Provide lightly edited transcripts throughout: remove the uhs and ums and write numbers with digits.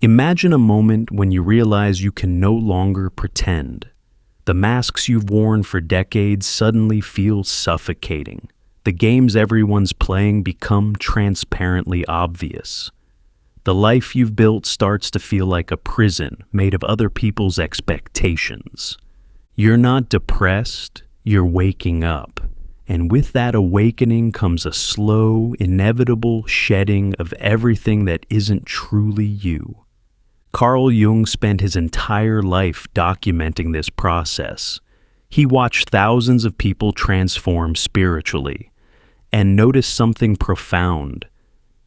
Imagine a moment when you realize you can no longer pretend. The masks you've worn for decades suddenly feel suffocating. The games everyone's playing become transparently obvious. The life you've built starts to feel like a prison made of other people's expectations. You're not depressed, you're waking up. And with that awakening comes a slow, inevitable shedding of everything that isn't truly you. Carl Jung spent his entire life documenting this process. He watched thousands of people transform spiritually and noticed something profound.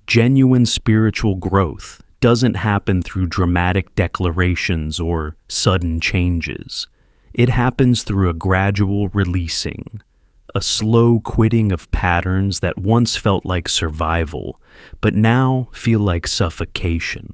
Genuine spiritual growth doesn't happen through dramatic declarations or sudden changes. It happens through a gradual releasing, a slow quitting of patterns that once felt like survival, but now feel like suffocation.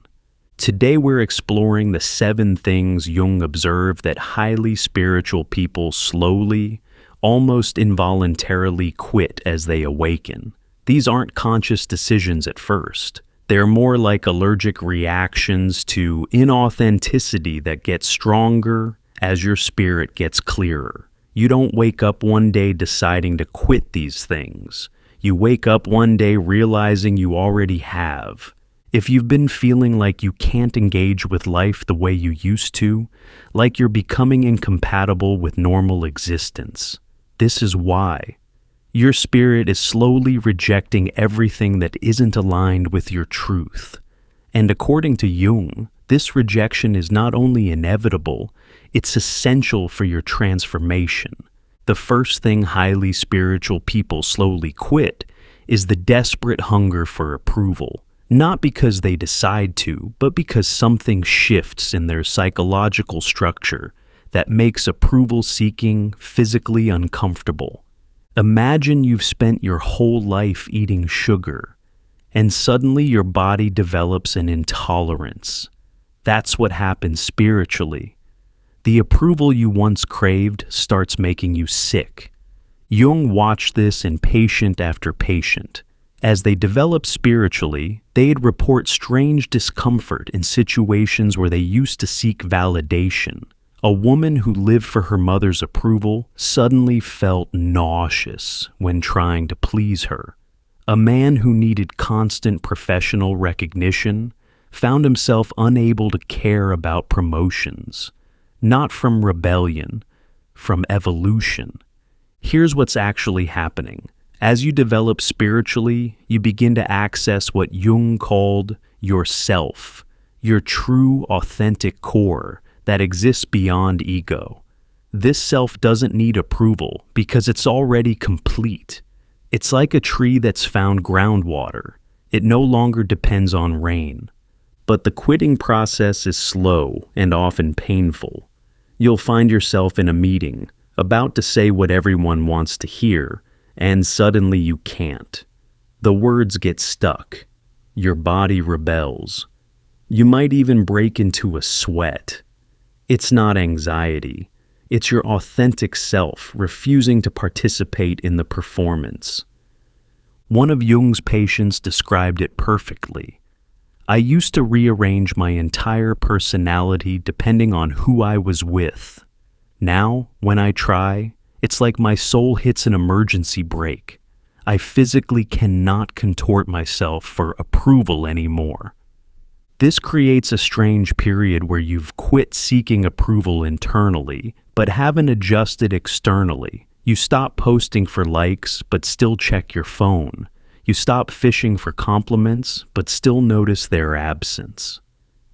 Today we're exploring the 7 things Jung observed that highly spiritual people slowly, almost involuntarily quit as they awaken. These aren't conscious decisions at first. They're more like allergic reactions to inauthenticity that get stronger as your spirit gets clearer. You don't wake up one day deciding to quit these things. You wake up one day realizing you already have. If you've been feeling like you can't engage with life the way you used to, like you're becoming incompatible with normal existence, this is why. Your spirit is slowly rejecting everything that isn't aligned with your truth. And according to Jung, this rejection is not only inevitable, it's essential for your transformation. The first thing highly spiritual people slowly quit is the desperate hunger for approval. Not because they decide to, but because something shifts in their psychological structure that makes approval seeking physically uncomfortable. Imagine you've spent your whole life eating sugar, and suddenly your body develops an intolerance. That's what happens spiritually. The approval you once craved starts making you sick. Jung watched this in patient after patient. As they developed spiritually, they'd report strange discomfort in situations where they used to seek validation. A woman who lived for her mother's approval suddenly felt nauseous when trying to please her. A man who needed constant professional recognition found himself unable to care about promotions, not from rebellion, from evolution. Here's what's actually happening. As you develop spiritually, you begin to access what Jung called yourself, your true, authentic core that exists beyond ego. This self doesn't need approval because it's already complete. It's like a tree that's found groundwater. It no longer depends on rain. But the quitting process is slow and often painful. You'll find yourself in a meeting, about to say what everyone wants to hear, and suddenly you can't. The words get stuck. Your body rebels. You might even break into a sweat. It's not anxiety. It's your authentic self refusing to participate in the performance. One of Jung's patients described it perfectly. I used to rearrange my entire personality depending on who I was with. Now, when I try, it's like my soul hits an emergency brake. I physically cannot contort myself for approval anymore. This creates a strange period where you've quit seeking approval internally, but haven't adjusted externally. You stop posting for likes, but still check your phone. You stop fishing for compliments, but still notice their absence.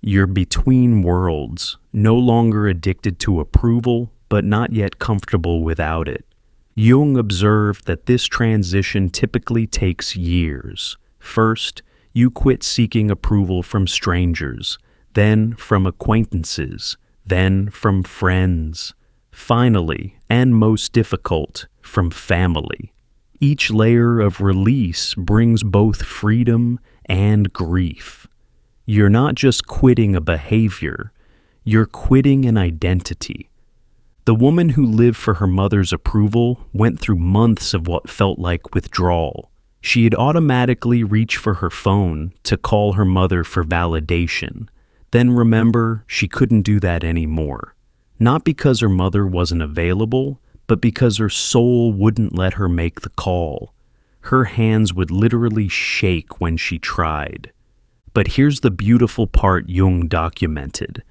You're between worlds, no longer addicted to approval, but not yet comfortable without it. Jung observed that this transition typically takes years. First, you quit seeking approval from strangers, then from acquaintances, then from friends. Finally, and most difficult, from family. Each layer of release brings both freedom and grief. You're not just quitting a behavior, you're quitting an identity. The woman who lived for her mother's approval went through months of what felt like withdrawal. She'd automatically reach for her phone to call her mother for validation. Then remember, she couldn't do that anymore. Not because her mother wasn't available, but because her soul wouldn't let her make the call. Her hands would literally shake when she tried. But here's the beautiful part Jung documented.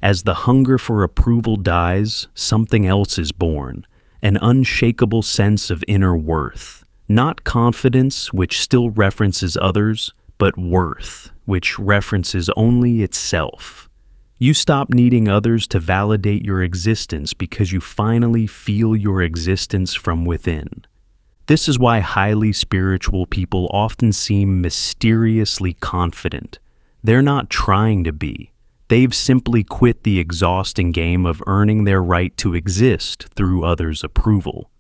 As the hunger for approval dies, something else is born, an unshakable sense of inner worth. Not confidence, which still references others, but worth, which references only itself. You stop needing others to validate your existence because you finally feel your existence from within. This is why highly spiritual people often seem mysteriously confident. They're not trying to be. They've simply quit the exhausting game of earning their right to exist through others' approval.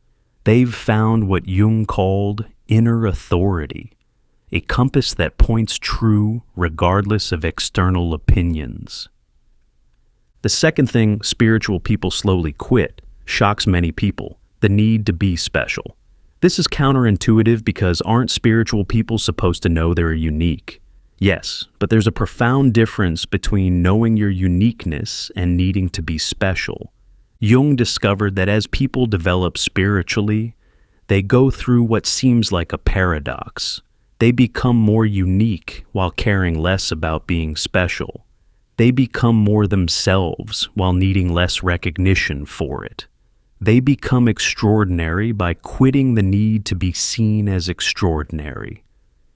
They've found what Jung called inner authority, a compass that points true regardless of external opinions. The second thing spiritual people slowly quit shocks many people: the need to be special. This is counterintuitive because aren't spiritual people supposed to know they're unique? Yes, but there's a profound difference between knowing your uniqueness and needing to be special. Jung discovered that as people develop spiritually, they go through what seems like a paradox. They become more unique while caring less about being special. They become more themselves while needing less recognition for it. They become extraordinary by quitting the need to be seen as extraordinary.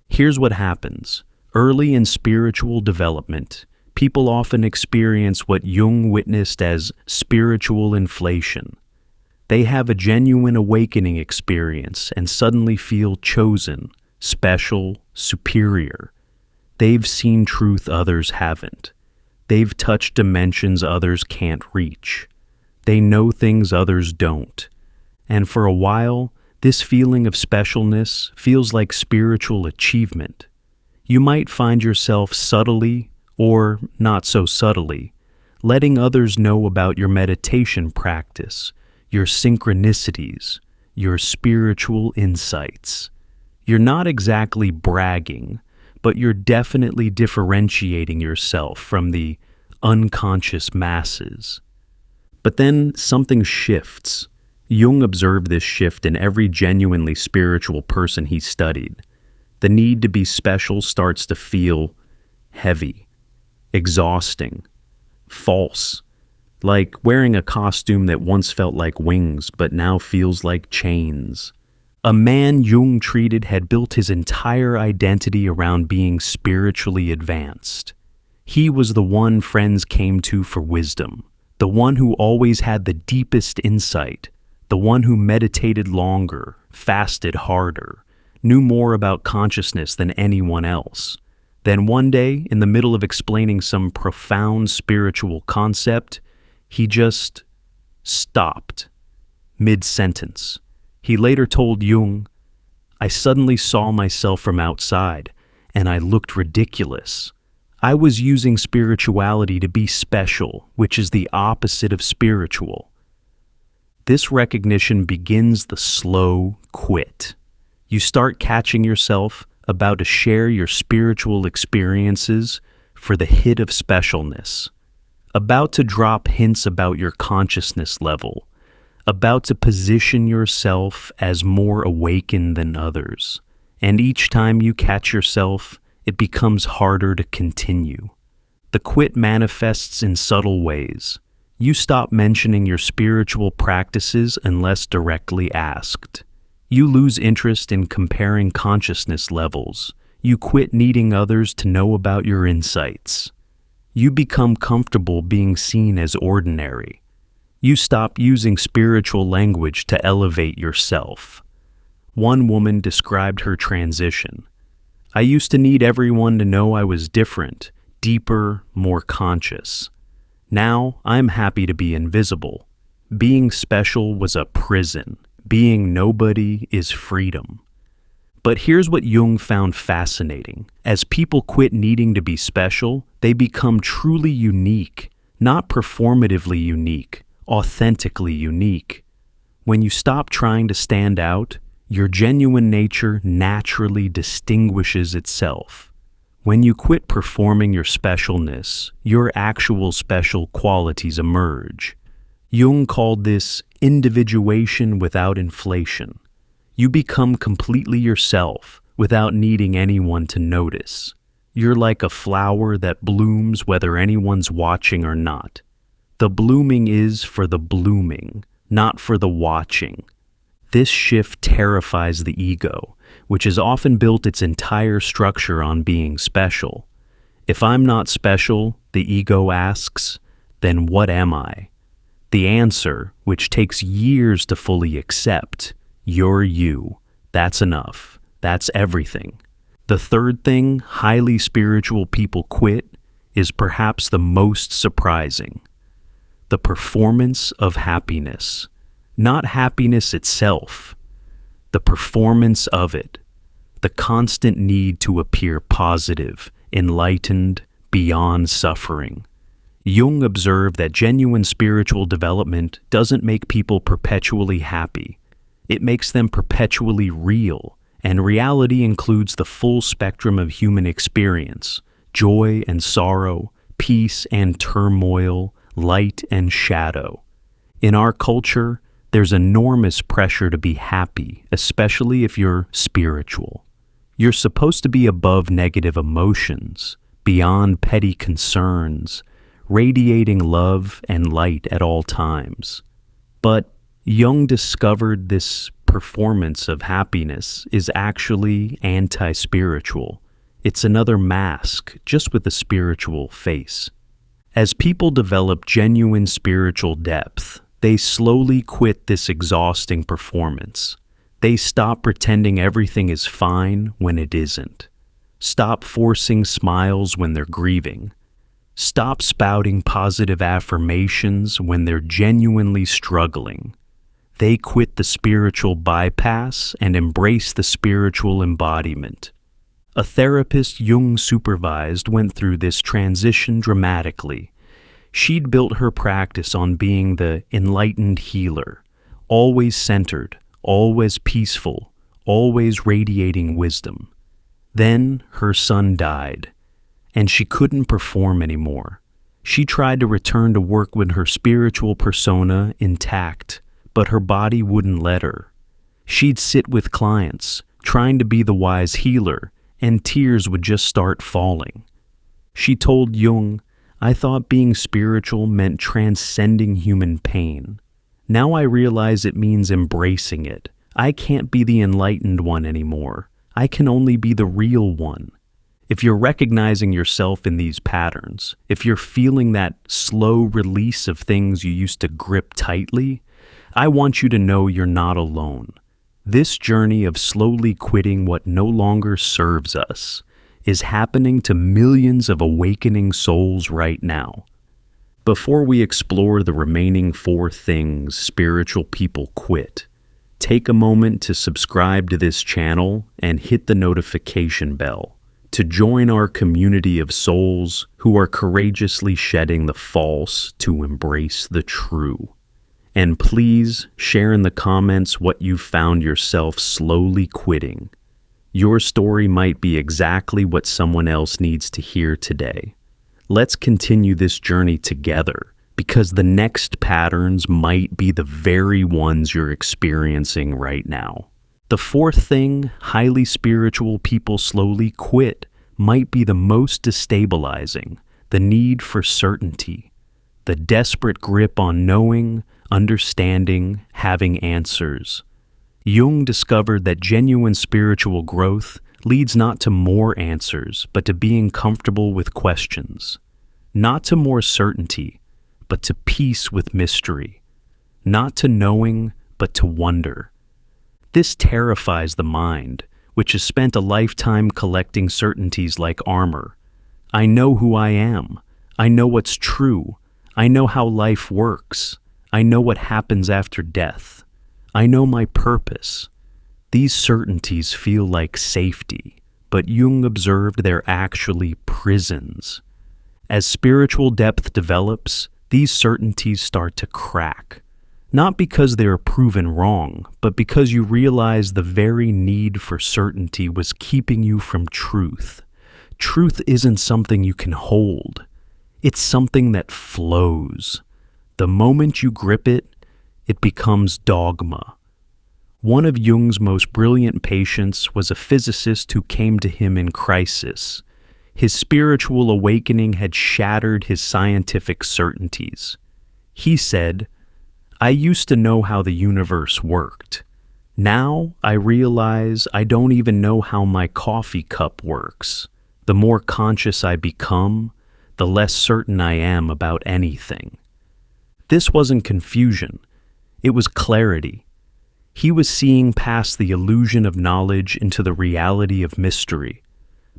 Here's what happens. Early in spiritual development, people often experience what Jung witnessed as spiritual inflation. They have a genuine awakening experience and suddenly feel chosen, special, superior. They've seen truth others haven't. They've touched dimensions others can't reach. They know things others don't. And for a while, this feeling of specialness feels like spiritual achievement. You might find yourself subtly, or not so subtly, letting others know about your meditation practice, your synchronicities, your spiritual insights. You're not exactly bragging, but you're definitely differentiating yourself from the unconscious masses. But then something shifts. Jung observed this shift in every genuinely spiritual person he studied. The need to be special starts to feel heavy, exhausting, false, like wearing a costume that once felt like wings but now feels like chains. A man Jung treated had built his entire identity around being spiritually advanced. He was the one friends came to for wisdom, the one who always had the deepest insight, the one who meditated longer, fasted harder, knew more about consciousness than anyone else. Then one day, in the middle of explaining some profound spiritual concept, he just stopped, mid-sentence. He later told Jung, "I suddenly saw myself from outside, and I looked ridiculous. I was using spirituality to be special, which is the opposite of spiritual." This recognition begins the slow quit. You start catching yourself about to share your spiritual experiences for the hit of specialness, about to drop hints about your consciousness level, about to position yourself as more awakened than others. And each time you catch yourself, it becomes harder to continue. The quit manifests in subtle ways. You stop mentioning your spiritual practices unless directly asked. You lose interest in comparing consciousness levels. You quit needing others to know about your insights. You become comfortable being seen as ordinary. You stop using spiritual language to elevate yourself. One woman described her transition. "I used to need everyone to know I was different, deeper, more conscious. Now I'm happy to be invisible. Being special was a prison. Being nobody is freedom." But here's what Jung found fascinating. As people quit needing to be special, they become truly unique, not performatively unique, authentically unique. When you stop trying to stand out, your genuine nature naturally distinguishes itself. When you quit performing your specialness, your actual special qualities emerge. Jung called this individuation without inflation. You become completely yourself without needing anyone to notice. You're like a flower that blooms whether anyone's watching or not. The blooming is for the blooming, not for the watching. This shift terrifies the ego, which has often built its entire structure on being special. If I'm not special, the ego asks, then what am I? The answer, which takes years to fully accept, you're you. That's enough. That's everything. The third thing highly spiritual people quit is perhaps the most surprising. The performance of happiness. Not happiness itself, the performance of it, the constant need to appear positive, enlightened, beyond suffering. Jung observed that genuine spiritual development doesn't make people perpetually happy. It makes them perpetually real, and reality includes the full spectrum of human experience, joy and sorrow, peace and turmoil, light and shadow. In our culture, there's enormous pressure to be happy, especially if you're spiritual. You're supposed to be above negative emotions, beyond petty concerns, radiating love and light at all times. But Jung discovered this performance of happiness is actually anti-spiritual. It's another mask, just with a spiritual face. As people develop genuine spiritual depth, they slowly quit this exhausting performance. They stop pretending everything is fine when it isn't. Stop forcing smiles when they're grieving. Stop spouting positive affirmations when they're genuinely struggling. They quit the spiritual bypass and embrace the spiritual embodiment. A therapist Jung supervised went through this transition dramatically. She'd built her practice on being the enlightened healer, always centered, always peaceful, always radiating wisdom. Then her son died, and she couldn't perform anymore. She tried to return to work with her spiritual persona intact, but her body wouldn't let her. She'd sit with clients, trying to be the wise healer, and tears would just start falling. She told Jung, "I thought being spiritual meant transcending human pain. Now I realize it means embracing it. I can't be the enlightened one anymore. I can only be the real one." If you're recognizing yourself in these patterns, if you're feeling that slow release of things you used to grip tightly, I want you to know you're not alone. This journey of slowly quitting what no longer serves us is happening to millions of awakening souls right now. Before we explore the remaining 4 things spiritual people quit, take a moment to subscribe to this channel and hit the notification bell to join our community of souls who are courageously shedding the false to embrace the true. And please share in the comments what you found yourself slowly quitting. Your story might be exactly what someone else needs to hear today. Let's continue this journey together, because the next patterns might be the very ones you're experiencing right now. The 4th thing highly spiritual people slowly quit might be the most destabilizing, the need for certainty, the desperate grip on knowing, understanding, having answers. Jung discovered that genuine spiritual growth leads not to more answers, but to being comfortable with questions. Not to more certainty, but to peace with mystery. Not to knowing, but to wonder. This terrifies the mind, which has spent a lifetime collecting certainties like armor. I know who I am. I know what's true. I know how life works. I know what happens after death. I know my purpose. These certainties feel like safety, but Jung observed they're actually prisons. As spiritual depth develops, these certainties start to crack. Not because they are proven wrong, but because you realize the very need for certainty was keeping you from truth. Truth isn't something you can hold. It's something that flows. The moment you grip it, it becomes dogma. One of Jung's most brilliant patients was a physicist who came to him in crisis. His spiritual awakening had shattered his scientific certainties. He said, "I used to know how the universe worked. Now I realize I don't even know how my coffee cup works. The more conscious I become, the less certain I am about anything." This wasn't confusion. It was clarity. He was seeing past the illusion of knowledge into the reality of mystery.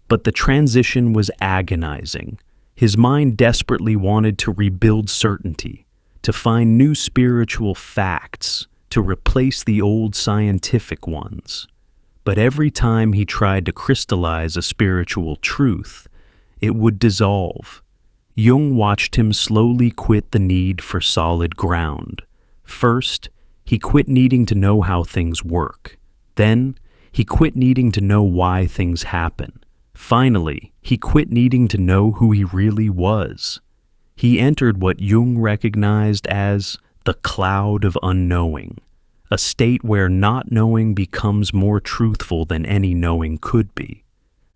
But the transition was agonizing. His mind desperately wanted to rebuild certainty, to find new spiritual facts, to replace the old scientific ones. But every time he tried to crystallize a spiritual truth, it would dissolve. Jung watched him slowly quit the need for solid ground. First, he quit needing to know how things work. Then, he quit needing to know why things happen. Finally, he quit needing to know who he really was. He entered what Jung recognized as the cloud of unknowing, a state where not knowing becomes more truthful than any knowing could be.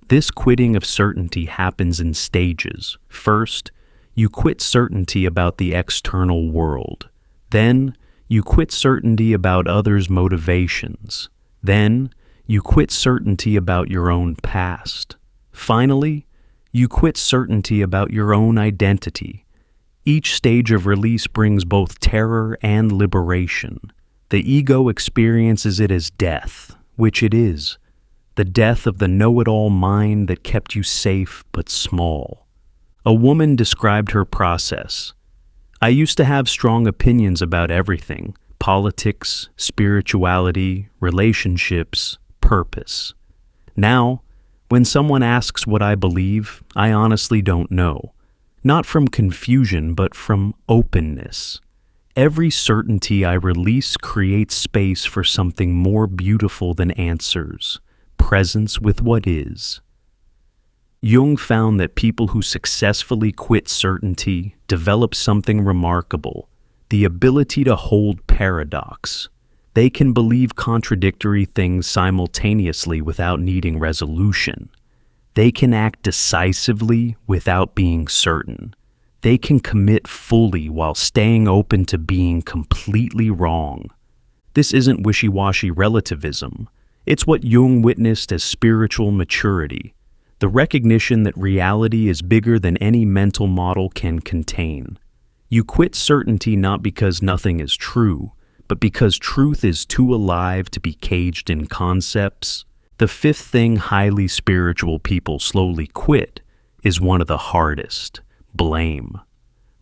This quitting of certainty happens in stages. First, you quit certainty about the external world. Then, you quit certainty about others' motivations. Then, you quit certainty about your own past. Finally, you quit certainty about your own identity. Each stage of release brings both terror and liberation. The ego experiences it as death, which it is. The death of the know-it-all mind that kept you safe but small. A woman described her process. "I used to have strong opinions about everything: politics, spirituality, relationships, purpose. Now, when someone asks what I believe, I honestly don't know. Not from confusion, but from openness. Every certainty I release creates space for something more beautiful than answers, presence with what is." Jung found that people who successfully quit certainty develop something remarkable: the ability to hold paradox. They can believe contradictory things simultaneously without needing resolution. They can act decisively without being certain. They can commit fully while staying open to being completely wrong. This isn't wishy-washy relativism. It's what Jung witnessed as spiritual maturity, the recognition that reality is bigger than any mental model can contain. You quit certainty not because nothing is true, but because truth is too alive to be caged in concepts. The fifth thing highly spiritual people slowly quit is one of the hardest: blame.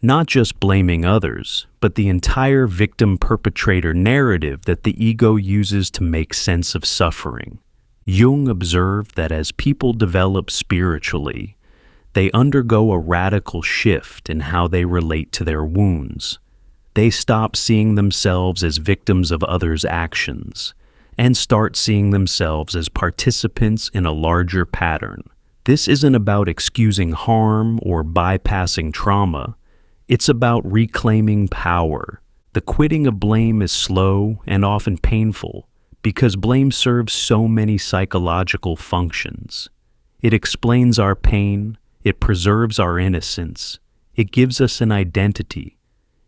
Not just blaming others, but the entire victim-perpetrator narrative that the ego uses to make sense of suffering. Jung observed that as people develop spiritually, they undergo a radical shift in how they relate to their wounds. They stop seeing themselves as victims of others' actions and start seeing themselves as participants in a larger pattern. This isn't about excusing harm or bypassing trauma. It's about reclaiming power. The quitting of blame is slow and often painful because blame serves so many psychological functions. It explains our pain, it preserves our innocence, it gives us an identity.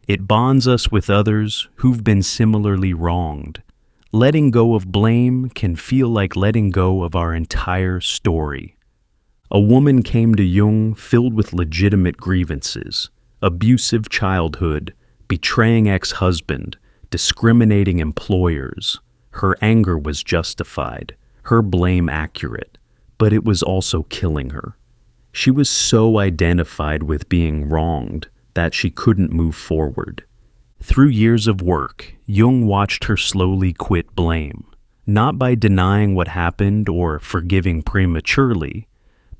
It bonds us with others who've been similarly wronged. Letting go of blame can feel like letting go of our entire story. A woman came to Jung filled with legitimate grievances: abusive childhood, betraying ex-husband, discriminating employers. Her anger was justified, her blame accurate, but it was also killing her. She was so identified with being wronged that she couldn't move forward. Through years of work, Jung watched her slowly quit blame, not by denying what happened or forgiving prematurely,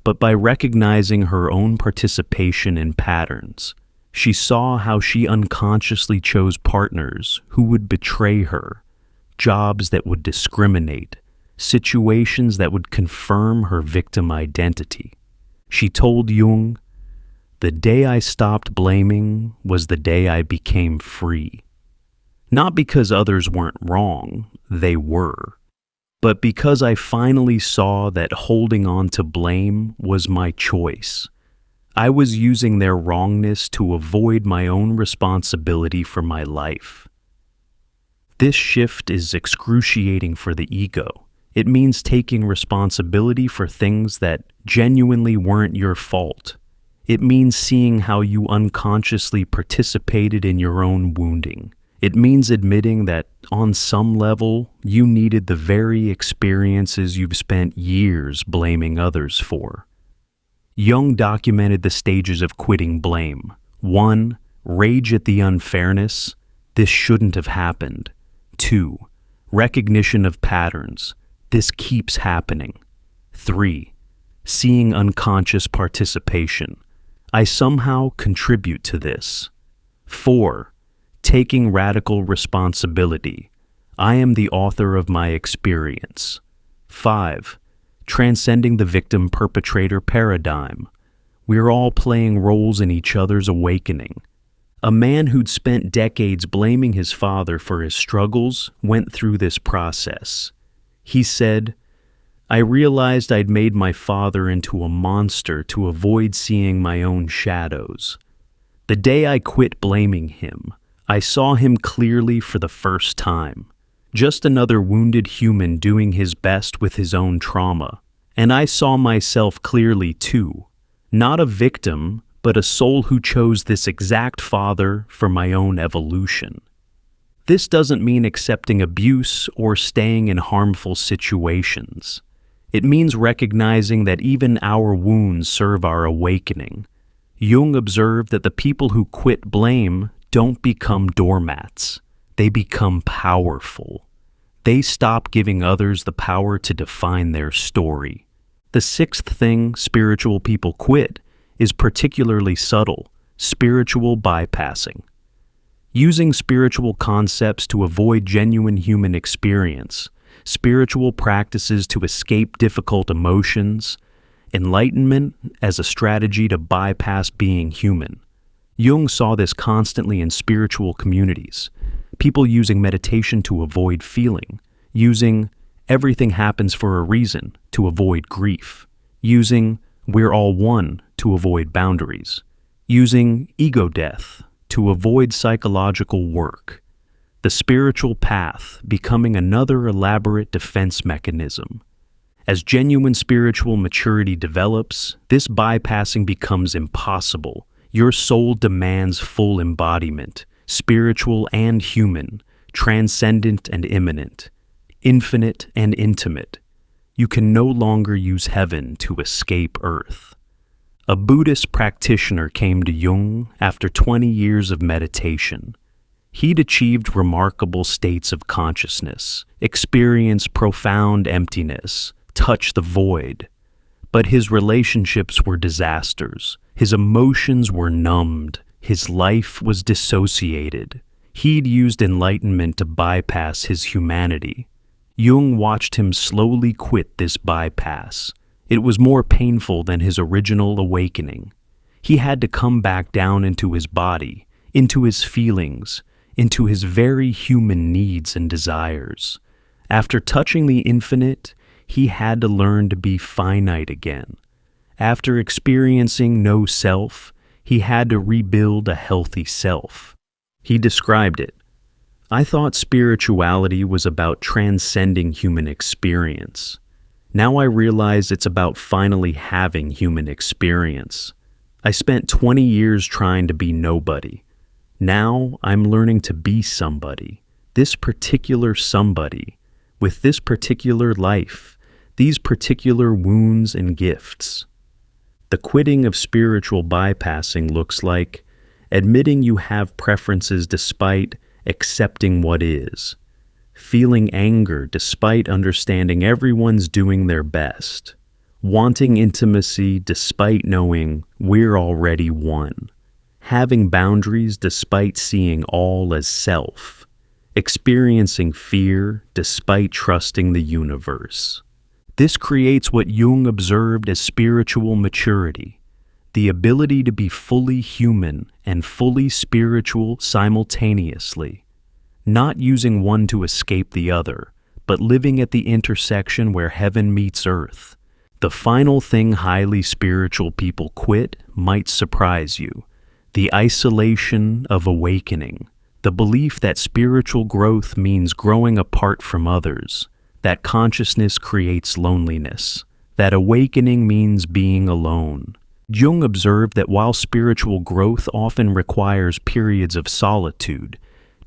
but by recognizing her own participation in patterns. She saw how she unconsciously chose partners who would betray her, jobs that would discriminate, situations that would confirm her victim identity. She told Jung, "The day I stopped blaming was the day I became free. Not because others weren't wrong, they were, but because I finally saw that holding on to blame was my choice. I was using their wrongness to avoid my own responsibility for my life." This shift is excruciating for the ego. It means taking responsibility for things that genuinely weren't your fault. It means seeing how you unconsciously participated in your own wounding. It means admitting that, on some level, you needed the very experiences you've spent years blaming others for. Jung documented the stages of quitting blame. 1. Rage at the unfairness. This shouldn't have happened. 2. Recognition of patterns. This keeps happening. 3. Seeing unconscious participation. I somehow contribute to this. 4. Taking radical responsibility. I am the author of my experience. 5. Transcending the victim-perpetrator paradigm. We're all playing roles in each other's awakening. A man who'd spent decades blaming his father for his struggles went through this process. He said, "I realized I'd made my father into a monster to avoid seeing my own shadows. The day I quit blaming him, I saw him clearly for the first time. Just another wounded human doing his best with his own trauma. And I saw myself clearly too. Not a victim, but a soul who chose this exact father for my own evolution." This doesn't mean accepting abuse or staying in harmful situations. It means recognizing that even our wounds serve our awakening. Jung observed that the people who quit blame don't become doormats. They become powerful. They stop giving others the power to define their story. The sixth thing spiritual people quit is particularly subtle: spiritual bypassing. Using spiritual concepts to avoid genuine human experience, spiritual practices to escape difficult emotions, enlightenment as a strategy to bypass being human. Jung saw this constantly in spiritual communities. People using meditation to avoid feeling, using "everything happens for a reason" to avoid grief, using "we're all one" to avoid boundaries, using ego death to avoid psychological work. The spiritual path becoming another elaborate defense mechanism. As genuine spiritual maturity develops, this bypassing becomes impossible. Your soul demands full embodiment, spiritual and human, transcendent and immanent, infinite and intimate. You can no longer use heaven to escape earth. A Buddhist practitioner came to Jung after 20 years of meditation. He'd achieved remarkable states of consciousness, experienced profound emptiness, touched the void. But his relationships were disasters. His emotions were numbed. His life was dissociated. He'd used enlightenment to bypass his humanity. Jung watched him slowly quit this bypass. It was more painful than his original awakening. He had to come back down into his body, into his feelings, into his very human needs and desires. After touching the infinite, he had to learn to be finite again. After experiencing no self, he had to rebuild a healthy self. He described it. "I thought spirituality was about transcending human experience. Now I realize it's about finally having human experience. I spent 20 years trying to be nobody. Now I'm learning to be somebody, this particular somebody, with this particular life, these particular wounds and gifts." The quitting of spiritual bypassing looks like admitting you have preferences despite accepting what is, feeling anger despite understanding everyone's doing their best, wanting intimacy despite knowing we're already one, having boundaries despite seeing all as self, experiencing fear despite trusting the universe. This creates what Jung observed as spiritual maturity, the ability to be fully human and fully spiritual simultaneously, not using one to escape the other, but living at the intersection where heaven meets earth. The final thing highly spiritual people quit might surprise you: the isolation of awakening, the belief that spiritual growth means growing apart from others, that consciousness creates loneliness, that awakening means being alone. Jung observed that while spiritual growth often requires periods of solitude,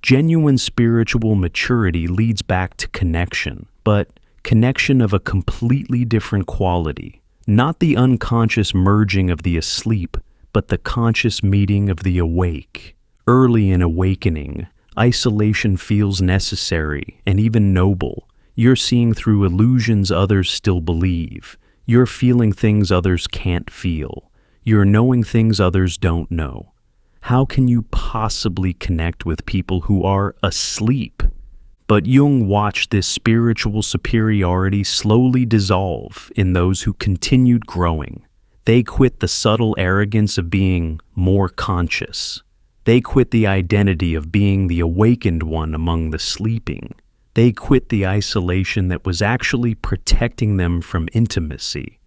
genuine spiritual maturity leads back to connection, but connection of a completely different quality. Not the unconscious merging of the asleep, but the conscious meeting of the awake. Early in awakening, isolation feels necessary and even noble. You're seeing through illusions others still believe. You're feeling things others can't feel. You're knowing things others don't know. How can you possibly connect with people who are asleep? But Jung watched this spiritual superiority slowly dissolve in those who continued growing. They quit the subtle arrogance of being more conscious. They quit the identity of being the awakened one among the sleeping. They quit the isolation that was actually protecting them from intimacy.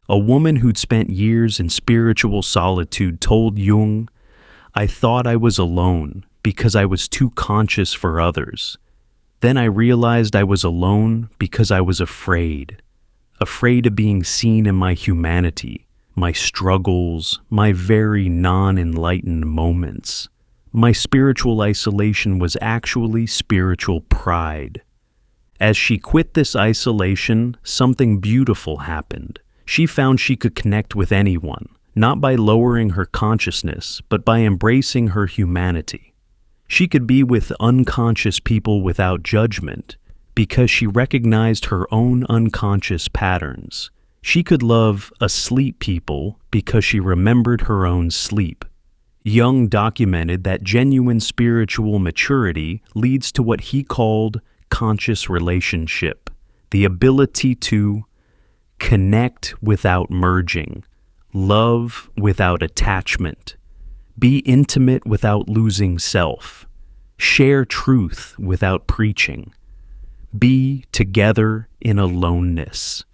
A woman who'd spent years in spiritual solitude told Jung, "I thought I was alone because I was too conscious for others. Then I realized I was alone because I was afraid of being seen in my humanity, my struggles, my very non-enlightened moments. My spiritual isolation was actually spiritual pride." As she quit this isolation, something beautiful happened. She found she could connect with anyone, not by lowering her consciousness, but by embracing her humanity. She could be with unconscious people without judgment, because she recognized her own unconscious patterns. She could love asleep people because she remembered her own sleep. Jung documented that genuine spiritual maturity leads to what he called conscious relationship, the ability to connect without merging, love without attachment, be intimate without losing self, share truth without preaching, be together in aloneness.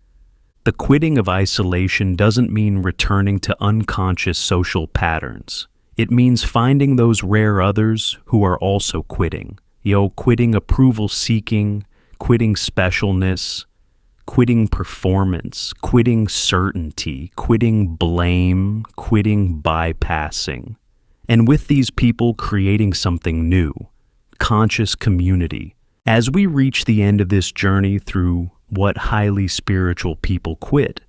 The quitting of isolation doesn't mean returning to unconscious social patterns. It means finding those rare others who are also quitting. Quitting approval seeking, quitting specialness, quitting performance, quitting certainty, quitting blame, quitting bypassing. And with these people creating something new, conscious community. As we reach the end of this journey through what highly spiritual people quit,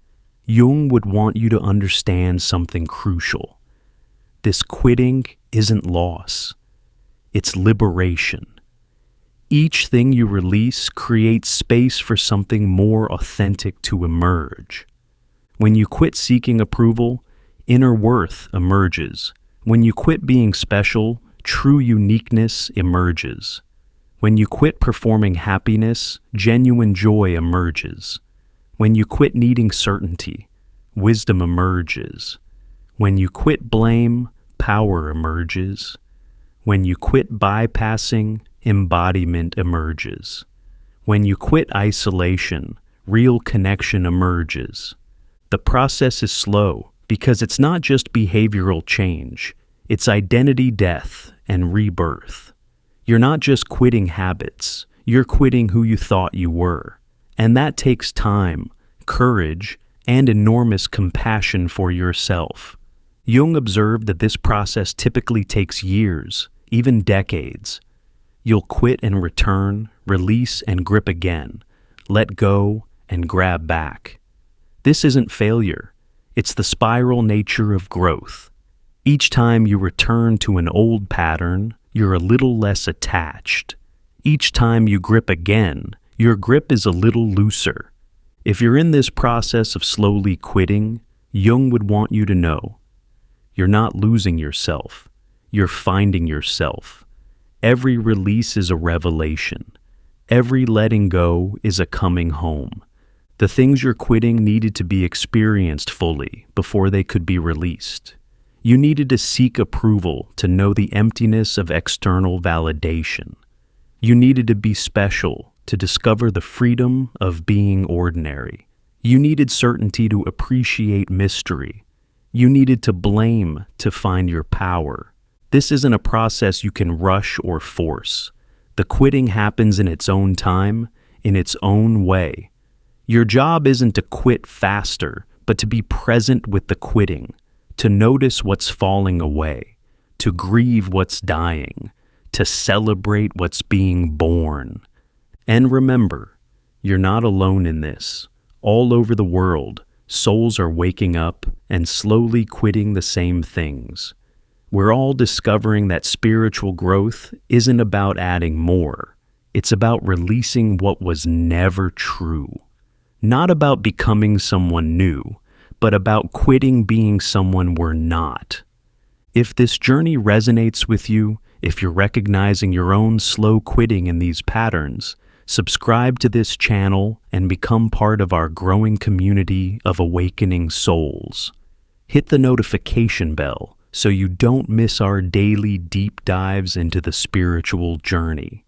Jung would want you to understand something crucial. This quitting isn't loss, it's liberation. Each thing you release creates space for something more authentic to emerge. When you quit seeking approval, inner worth emerges. When you quit being special, true uniqueness emerges. When you quit performing happiness, genuine joy emerges. When you quit needing certainty, wisdom emerges. When you quit blame, power emerges. When you quit bypassing, embodiment emerges. When you quit isolation, real connection emerges. The process is slow because it's not just behavioral change, it's identity death and rebirth. You're not just quitting habits, you're quitting who you thought you were. And that takes time, courage, and enormous compassion for yourself. Jung observed that this process typically takes years, even decades. You'll quit and return, release and grip again, let go and grab back. This isn't failure, it's the spiral nature of growth. Each time you return to an old pattern, you're a little less attached. Each time you grip again, your grip is a little looser. If you're in this process of slowly quitting, Jung would want you to know, you're not losing yourself, you're finding yourself. Every release is a revelation. Every letting go is a coming home. The things you're quitting needed to be experienced fully before they could be released. You needed to seek approval to know the emptiness of external validation. You needed to be special to discover the freedom of being ordinary. You needed certainty to appreciate mystery. You needed to blame to find your power. This isn't a process you can rush or force. The quitting happens in its own time, in its own way. Your job isn't to quit faster, but to be present with the quitting, to notice what's falling away, to grieve what's dying, to celebrate what's being born. And remember, you're not alone in this. All over the world, souls are waking up and slowly quitting the same things. We're all discovering that spiritual growth isn't about adding more. It's about releasing what was never true. Not about becoming someone new, but about quitting being someone we're not. If this journey resonates with you, if you're recognizing your own slow quitting in these patterns, subscribe to this channel and become part of our growing community of awakening souls. Hit the notification bell so you don't miss our daily deep dives into the spiritual journey.